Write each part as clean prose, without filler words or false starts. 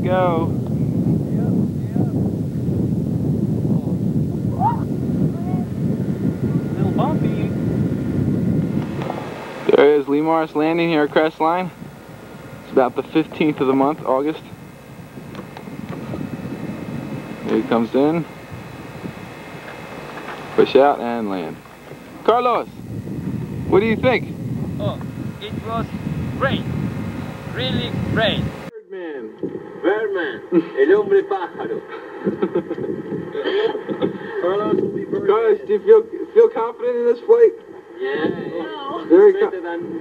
Go. Little bumpy. There is Lee Morris landing here at Crestline. It's about the 15th of the month, August. Here he comes in. Push out and land. Carlos, what do you think? Oh, it was great. Really great. Birdman, el hombre pájaro. Carlos, do you feel confident in this flight? Yeah, No. very better than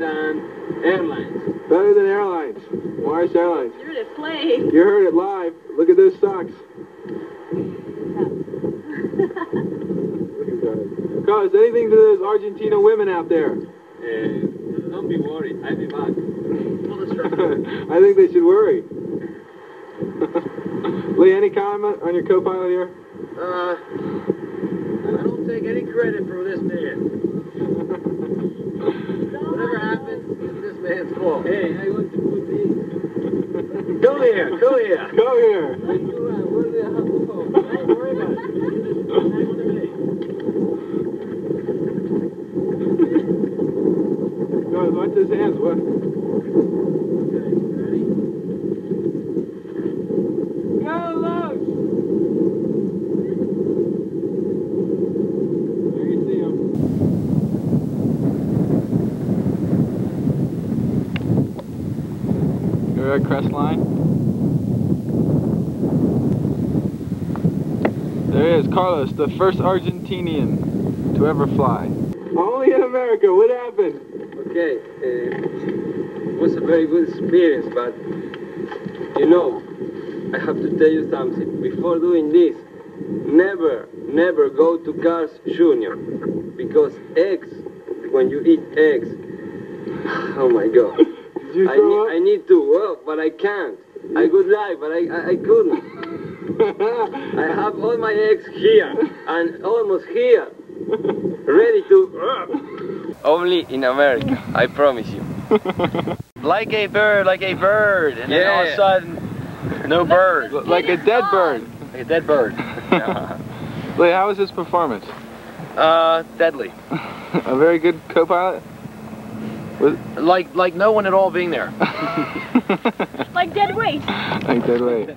airlines. Better than airlines. Morris Airlines. You're at play. You heard it live. Look at those socks. Carlos, anything to those Argentina women out there? Don't be worried, I'll be back. I think they should worry. Lee, any comment on your co-pilot here? I don't take any credit for this man. Whatever happens, it's this man's fault. Hey, I want to put these. Come here, come here. Come here. Where do they have to go? Don't worry about it. Hang on to me. Guys, watch his hands. What? Okay, ready? Go, Lux! There you see him. We're at Crestline. There he is, Carlos, the first Argentinian to ever fly. Only in America. What happened? Okay, it was a very good experience, but you know, I have to tell you something. Before doing this, never go to Carl's Jr. Because eggs, when you eat eggs, oh my God. Did you throw up? I need to, well, but I can't. I would like, but I couldn't. I have all my eggs here and almost here, ready to. Only in America, I promise you. Like a bird, and then all of a sudden, no bird. Like a dead bird. Like a dead bird. Lee, how was his performance? Deadly. A very good co-pilot? Like no one at all being there. Like dead weight. Like dead weight.